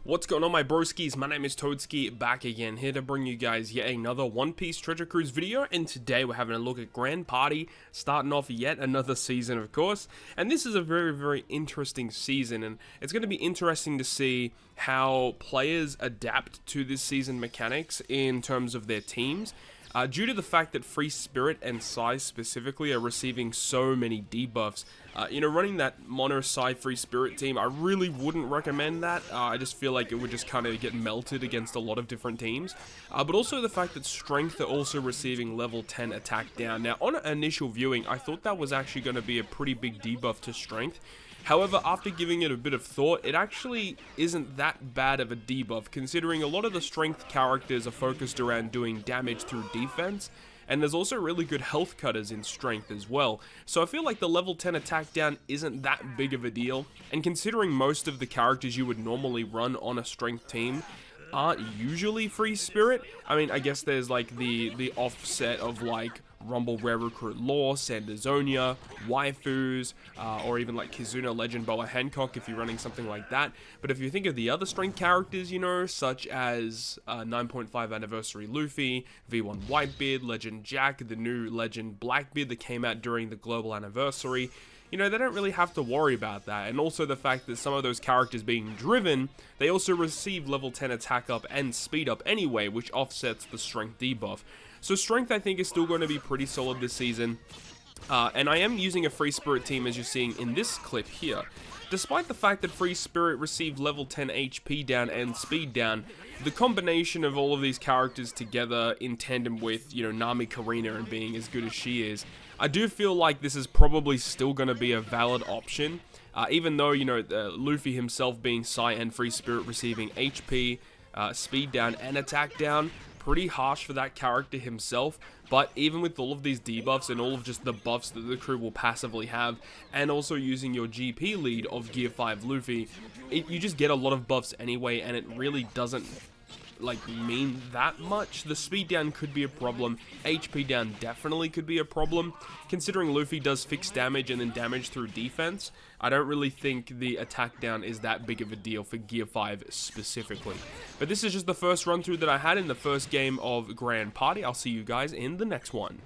What's going on, my broskies? My name is Toadski, back again, here to bring you guys yet another One Piece Treasure Cruise video, and today we're having a look at Grand Party, starting off yet another season, of course, and this is a very interesting season, and it's going to be interesting to see how players adapt to this season mechanics in terms of their teams. Due to the fact that Free Spirit and Sai specifically are receiving so many debuffs, running that mono Sai Free Spirit team, I really wouldn't recommend that. I just feel like it would just kind of get melted against a lot of different teams. But also the fact that Strength are also receiving level 10 attack down. Now, on initial viewing, I thought that was actually going to be a pretty big debuff to Strength. However, after giving it a bit of thought, it actually isn't that bad of a debuff, considering a lot of the Strength characters are focused around doing damage through defense, and there's also really good health cutters in Strength as well. So I feel like the level 10 attack down isn't that big of a deal, and considering most of the characters you would normally run on a Strength team aren't usually Free Spirit, I mean, I guess there's like the offset of like Rumble Rare Recruit Law, Sanderzonia, Waifus, or even like Kizuna, Legend, Boa Hancock if you're running something like that. But if you think of the other Strength characters, such as 9.5 Anniversary Luffy, V1 Whitebeard, Legend Jack, the new Legend Blackbeard that came out during the global anniversary, they don't really have to worry about that. And also the fact that some of those characters being driven, they also receive level 10 attack up and speed up anyway, which offsets the Strength debuff. So Strength, I think, is still going to be pretty solid this season. And I am using a Free Spirit team, as you're seeing in this clip here. Despite the fact that Free Spirit received level 10 HP down and speed down, the combination of all of these characters together in tandem with, Nami Karina and being as good as she is, I do feel like this is probably still going to be a valid option. Even though, Luffy himself being Sai and Free Spirit receiving HP, speed down and attack down, pretty harsh for that character himself. But even with all of these debuffs and all of just the buffs that the crew will passively have, and also using your GP lead of Gear 5 Luffy, you just get a lot of buffs anyway, and it really doesn't mean that much. The speed down could be a problem, HP down definitely could be a problem. Considering Luffy does fixed damage and then damage through defense, I don't really think the attack down is that big of a deal for Gear 5 specifically. But this is just the first run through that I had in the first game of Grand Party. I'll see you guys in the next one.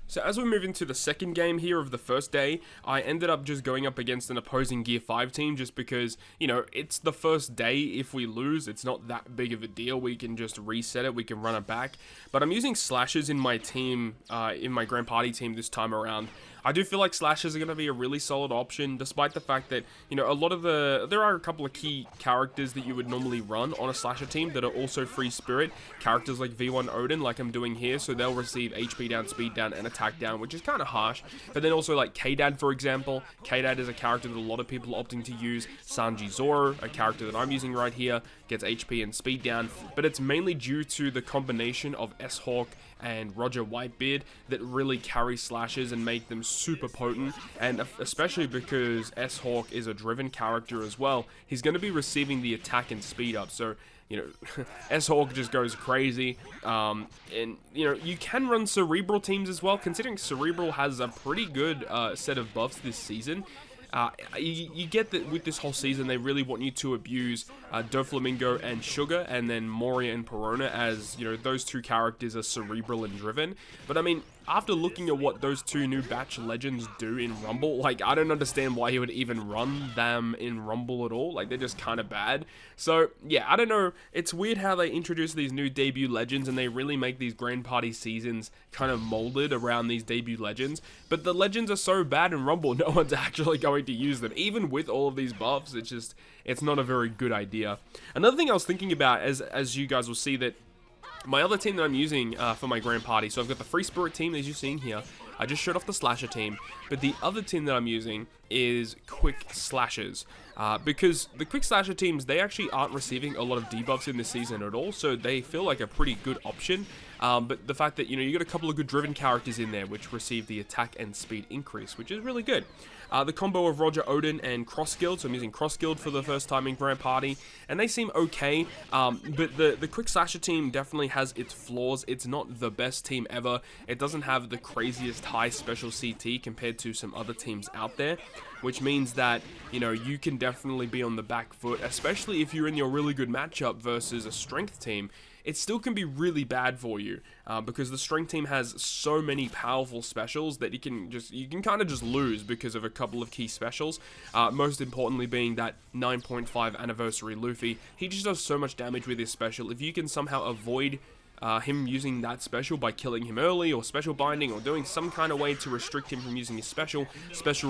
So as we move into the second game here of the first day, I ended up just going up against an opposing Gear 5 team just because, it's the first day. If we lose, it's not that big of a deal. We can just reset it, we can run it back. But I'm using Slashes in my team, in my Grand Party team this time around. I do feel like Slashes are going to be a really solid option, despite the fact that, there are a couple of key characters that you would normally run on a Slasher team that are also Free Spirit. Characters like V1 Odin, like I'm doing here, so they'll receive HP down, speed down, and attack down, which is kind of harsh. But then also like K-Dad, for example. K-Dad is a character that a lot of people are opting to use. Sanji Zoro, a character that I'm using right here, gets HP and speed down, but it's mainly due to the combination of S-Hawk and Roger Whitebeard that really carry Slashes and make them super potent, and especially because S-Hawk is a driven character as well, he's going to be receiving the attack and speed up, so S-Hawk just goes crazy. And you can run Cerebral teams as well, considering Cerebral has a pretty good set of buffs this season. You get that with this whole season, they really want you to abuse Doflamingo and Sugar, and then Moria and Perona, as, those two characters are cerebral and driven. But I mean, after looking at what those two new batch legends do in Rumble, I don't understand why he would even run them in Rumble at all. They're just kind of bad. So, yeah, I don't know. It's weird how they introduce these new debut legends, and they really make these Grand Party seasons kind of molded around these debut legends. But the legends are so bad in Rumble, no one's actually going to use them. Even with all of these buffs, it's not a very good idea. Another thing I was thinking about, as you guys will see, that my other team that I'm using for my Grand Party, so I've got the Free Spirit team, as you're seeing here. I just showed off the slasher team, but the other team that I'm using is quick slashers. Because the quick slasher teams, they actually aren't receiving a lot of debuffs in this season at all, so they feel like a pretty good option. But the fact that, you got a couple of good driven characters in there which receive the attack and speed increase, which is really good. The combo of Roger Odin and Cross Guild, so I'm using Cross Guild for the first time in Grand Party, and they seem okay, but the Quick Slasher team definitely has its flaws. It's not the best team ever. It doesn't have the craziest high special CT compared to some other teams out there, which means that, you can definitely be on the back foot, especially if you're in your really good matchup versus a strength team. It still can be really bad for you, because the strength team has so many powerful specials that you can kind of just lose because of a couple of key specials. Most importantly being that 9.5 anniversary Luffy. He just does so much damage with his special. If you can somehow avoid him using that special by killing him early, or special binding, or doing some kind of way to restrict him from using his special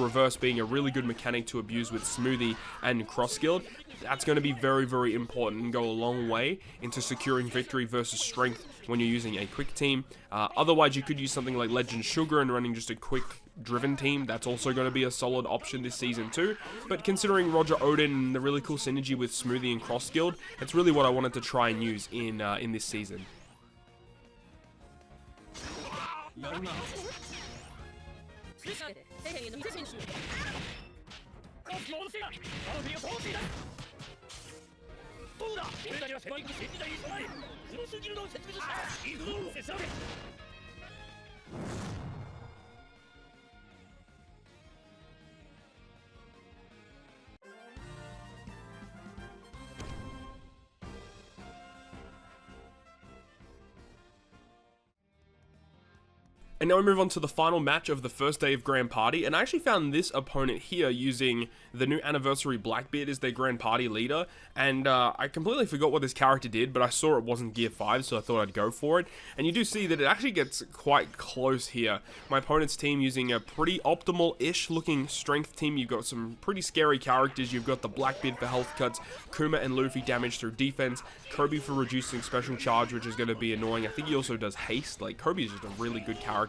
reverse being a really good mechanic to abuse with Smoothie and Cross Guild, that's going to be very, very important and go a long way into securing victory versus strength when you're using a quick team. Otherwise, you could use something like Legend Sugar and running just a quick driven team. That's also going to be a solid option this season too. But considering Roger Odin and the really cool synergy with Smoothie and Cross Guild, it's really what I wanted to try and use in this season. And now we move on to the final match of the first day of Grand Party, and I actually found this opponent here using the new Anniversary Blackbeard as their Grand Party leader, and I completely forgot what this character did, but I saw it wasn't Gear 5, so I thought I'd go for it. And you do see that it actually gets quite close here. My opponent's team using a pretty optimal-ish looking strength team. You've got some pretty scary characters. You've got the Blackbeard for health cuts, Kuma and Luffy damage through defense, Kobe for reducing special charge, which is going to be annoying. I think he also does haste. Like, Kobe is just a really good character.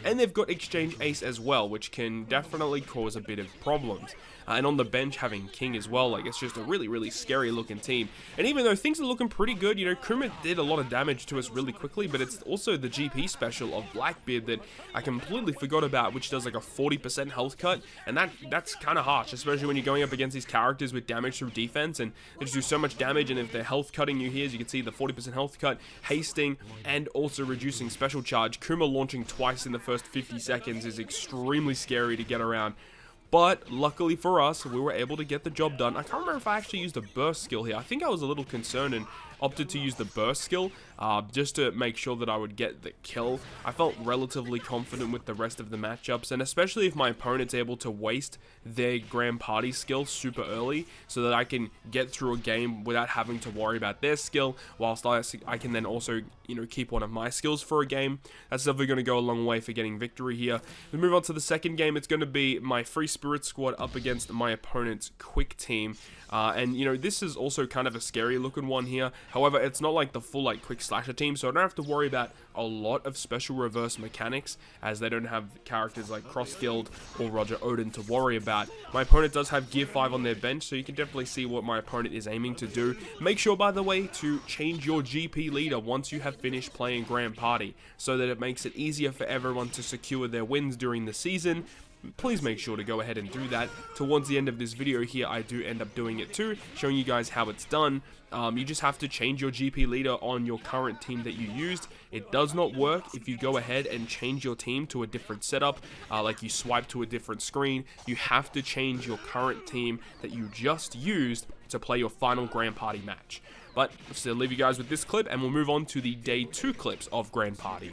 And they've got Exchange Ace as well, which can definitely cause a bit of problems. And on the bench having King as well, like, it's just a really, really scary looking team. And even though things are looking pretty good, Kuma did a lot of damage to us really quickly, but it's also the GP special of Blackbeard that I completely forgot about, which does like a 40% health cut, and that's kind of harsh, especially when you're going up against these characters with damage through defense, and they just do so much damage, and if they're health cutting you here, as you can see, the 40% health cut, hasting, and also reducing special charge. Kuma launching twice in the first 50 seconds is extremely scary to get around. But luckily for us, we were able to get the job done. I can't remember if I actually used a burst skill here. I think I was a little concerned and opted to use the burst skill just to make sure that I would get the kill. I felt relatively confident with the rest of the matchups, and especially if my opponent's able to waste their Grand Party skill super early so that I can get through a game without having to worry about their skill, whilst I can then also, keep one of my skills for a game. That's definitely going to go a long way for getting victory here. We move on to the second game. It's going to be my Free Spirit squad up against my opponent's quick team. And this is also kind of a scary looking one here. However, it's not like the full quick slasher team, so I don't have to worry about a lot of special reverse mechanics, as they don't have characters like Cross Guild or Roger Odin to worry about. My opponent does have Gear 5 on their bench, so you can definitely see what my opponent is aiming to do. Make sure, by the way, to change your GP leader once you have finished playing Grand Party, so that it makes it easier for everyone to secure their wins during the season. Please make sure to go ahead and do that. Towards the end of this video here, I do end up doing it too, showing you guys how it's done. You just have to change your GP leader on your current team that you used. It does not work if you go ahead and change your team to a different setup, like you swipe to a different screen. You have to change your current team that you just used to play your final Grand Party match. But I'll still leave you guys with this clip, and we'll move on to the Day 2 clips of Grand Party.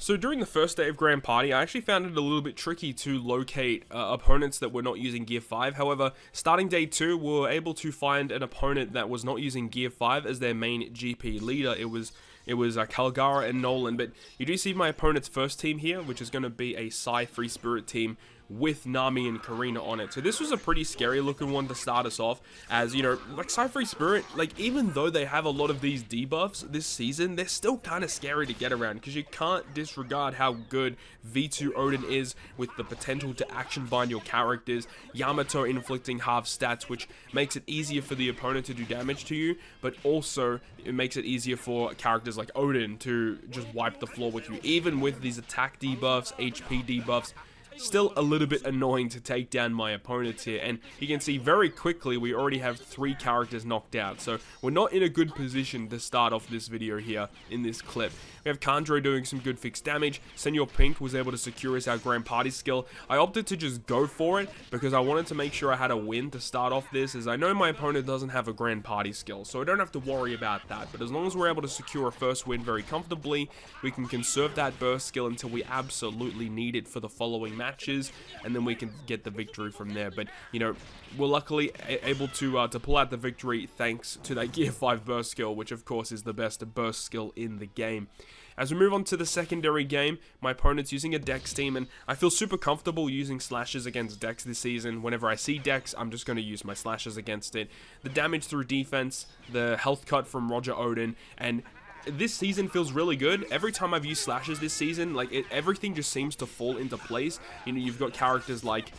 So during the first day of Grand Party, I actually found it a little bit tricky to locate opponents that were not using Gear 5. However, starting day 2, we were able to find an opponent that was not using Gear 5 as their main GP leader. It was Kalgara and Nolan, but you do see my opponent's first team here, which is going to be a Psy Free Spirit team with Nami and Karina on it. So this was a pretty scary looking one to start us off, as, you know, like Psy Free Spirit, like even though they have a lot of these debuffs this season, they're still kind of scary to get around, because you can't disregard how good V2 Odin is with the potential to action bind your characters, Yamato inflicting half stats, which makes it easier for the opponent to do damage to you, but also it makes it easier for characters like Odin to just wipe the floor with you, even with these attack debuffs, HP debuffs. Still a little bit annoying to take down my opponents here, and you can see very quickly we already have 3 characters knocked out, so we're not in a good position to start off this video here in this clip. We have Kandro doing some good fixed damage. Senor Pink was able to secure us our Grand Party skill. I opted to just go for it because I wanted to make sure I had a win to start off this, as I know my opponent doesn't have a Grand Party skill, so I don't have to worry about that. But as long as we're able to secure a first win very comfortably, we can conserve that burst skill until we absolutely need it for the following matches, and then we can get the victory from there. But, you know, we're luckily able to pull out the victory thanks to that Gear 5 burst skill, which of course is the best burst skill in the game. As we move on to the secondary game, my opponent's using a Dex team, and I feel super comfortable using slashes against Dex this season. Whenever I see Dex, I'm just going to use my slashes against it. The damage through defense, the health cut from Roger Odin, and this season feels really good. Every time I've used slashes this season, like everything just seems to fall into place. You know, you've got characters like,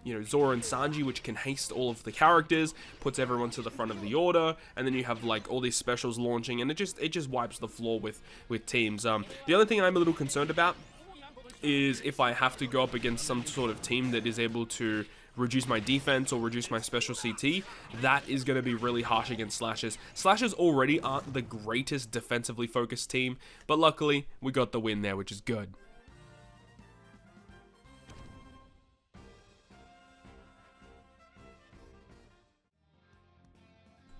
you know, Zora and Sanji, which can haste all of the characters, puts everyone to the front of the order, and then you have like all these specials launching, and it just wipes the floor with teams. The other thing I'm a little concerned about is if I have to go up against some sort of team that is able to reduce my defense or reduce my special CT, that is going to be really harsh against slashes. Slashes already aren't the greatest defensively focused team, but luckily we got the win there, which is good.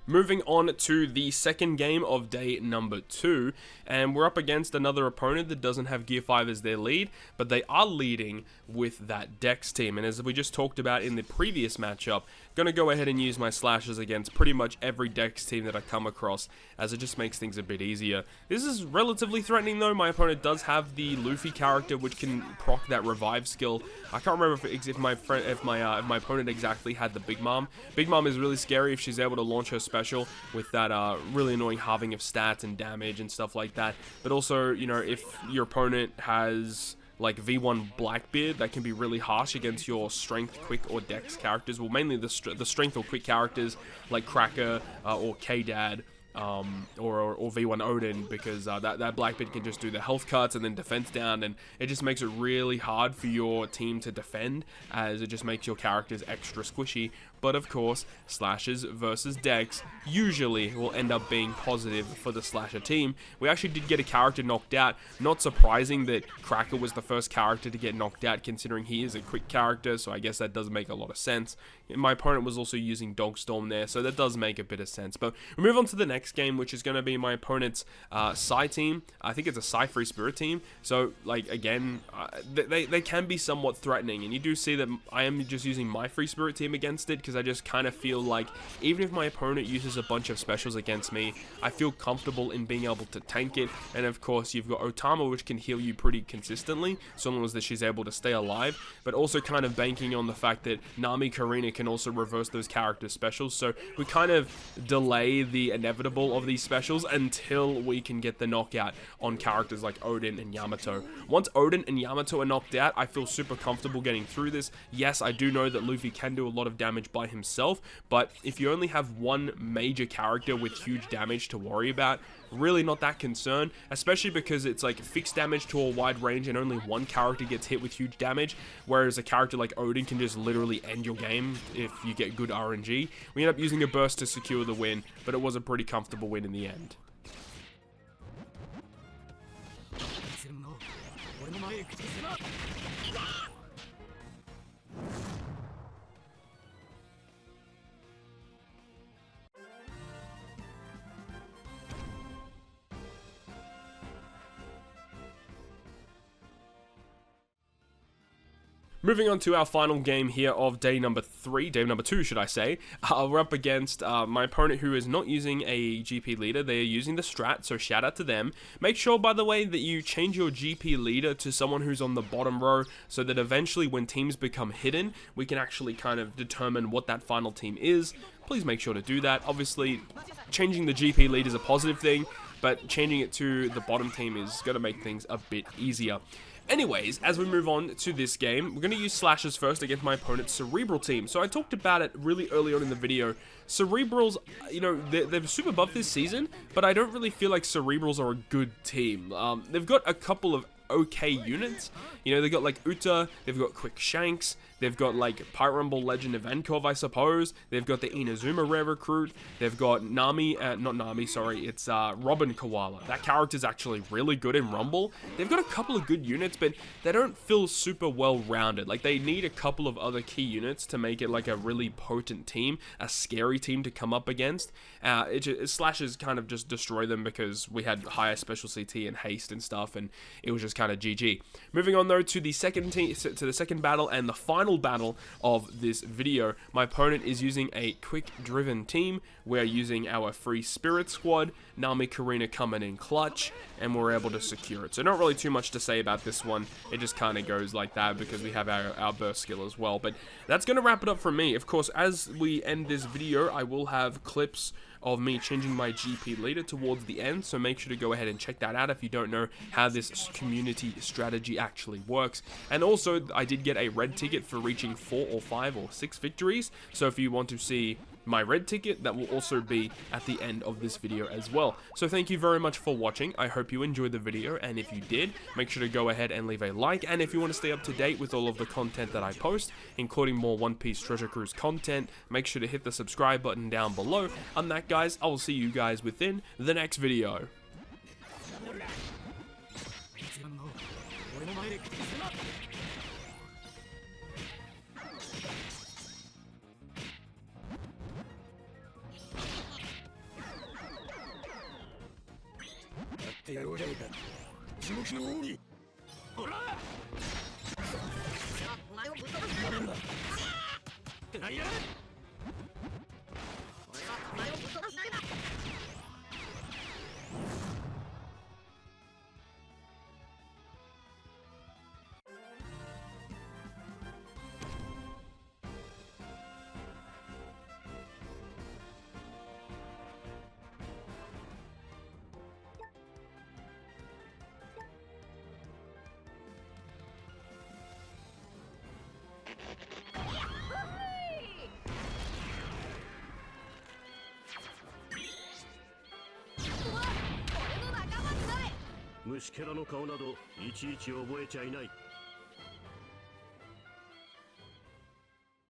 Moving on to the second game of day number 2, and we're up against another opponent that doesn't have Gear 5 as their lead, but they are leading with that Dex team. And as we just talked about in the previous matchup, going to go ahead and use my slashes against pretty much every Dex team that I come across, as it just makes things a bit easier. This is relatively threatening though. My opponent does have the Luffy character, which can proc that revive skill. I can't remember if my opponent exactly had the Big Mom. Big Mom is really scary if she's able to launch her special with that really annoying halving of stats and damage and stuff like that. But also, you know, if your opponent has like V1 Blackbeard, that can be really harsh against your strength, quick, or dex characters. Well, mainly the strength or quick characters like Cracker or K-Dad. Or V1 Odin, because that Blackbeard can just do the health cuts and then defense down, and it just makes it really hard for your team to defend, as it just makes your characters extra squishy. But of course, slashes versus Dex usually will end up being positive for the slasher team. We actually did get a character knocked out. Not surprising that Cracker was the first character to get knocked out, considering he is a quick character, so I guess that does make a lot of sense. My opponent was also using Dogstorm there, so that does make a bit of sense. But we move on to the next game, which is going to be my opponent's Psy team. I think it's a Psy Free Spirit team. So, like, again, they can be somewhat threatening, and you do see that I am just using my Free Spirit team against it, because I just kind of feel like even if my opponent uses a bunch of specials against me, I feel comfortable in being able to tank it. And of course, you've got Otama, which can heal you pretty consistently, so long as that she's able to stay alive, but also kind of banking on the fact that Nami Karina can also reverse those character specials. So we kind of delay the inevitable of these specials until we can get the knockout on characters like Odin and Yamato. Once Odin and Yamato are knocked out, I feel super comfortable getting through this. Yes, I do know that Luffy can do a lot of damage by himself, but if you only have one major character with huge damage to worry about, really not that concerned, especially because it's like fixed damage to a wide range and only one character gets hit with huge damage, whereas a character like Odin can just literally end your game if you get good RNG. We end up using a burst to secure the win, but it was a pretty comfortable win in the end. Moving on to our final game here of day number 2 should I say. We're up against my opponent who is not using a GP leader, they are using the strat, so shout out to them. Make sure by the way that you change your GP leader to someone who's on the bottom row so that eventually when teams become hidden, we can actually kind of determine what that final team is. Please make sure to do that. Obviously, changing the GP lead is a positive thing, but changing it to the bottom team is going to make things a bit easier. Anyways, as we move on to this game, we're going to use slashes first against my opponent's Cerebral team. So I talked about it really early on in the video. Cerebrals, you know, they're super buff this season, but I don't really feel like Cerebrals are a good team. They've got a couple of okay units. You know, they've got like Uta, they've got Quick Shanks, they've got like Pirate Rumble Legend Ivankov, I suppose. They've got the Inazuma Rare Recruit. They've got Nami, not Nami, sorry, it's Robin Koala. That character's actually really good in Rumble. They've got a couple of good units, but they don't feel super well rounded. Like they need a couple of other key units to make it like a really potent team, a scary team to come up against. Slashes kind of just destroy them because we had higher special CT and haste and stuff, and it was just kind of GG. Moving on though to the second battle and the final battle of this video. My opponent is using a quick driven team. We're using our free spirit squad. Nami Karina coming in clutch, and we're able to secure it. So not really too much to say about this one. It just kind of goes like that because we have our burst skill as well. But that's going to wrap it up for me. Of course, as we end this video, I will have clips of me changing my GP leader towards the end, so make sure to go ahead and check that out if you don't know how this community strategy actually works. And also, I did get a red ticket for reaching 4 or 5 or 6 victories, so if you want to see my red ticket, that will also be at the end of this video as well. So thank you very much for watching. I hope you enjoyed the video, and if you did, make sure to go ahead and leave a like. And if you want to stay up to date with all of the content that I post, including more One Piece Treasure Cruise content, make sure to hit the subscribe button down below. On that, guys, I will see you guys within the next video.虫けらの顔などいちいち覚えちゃいない。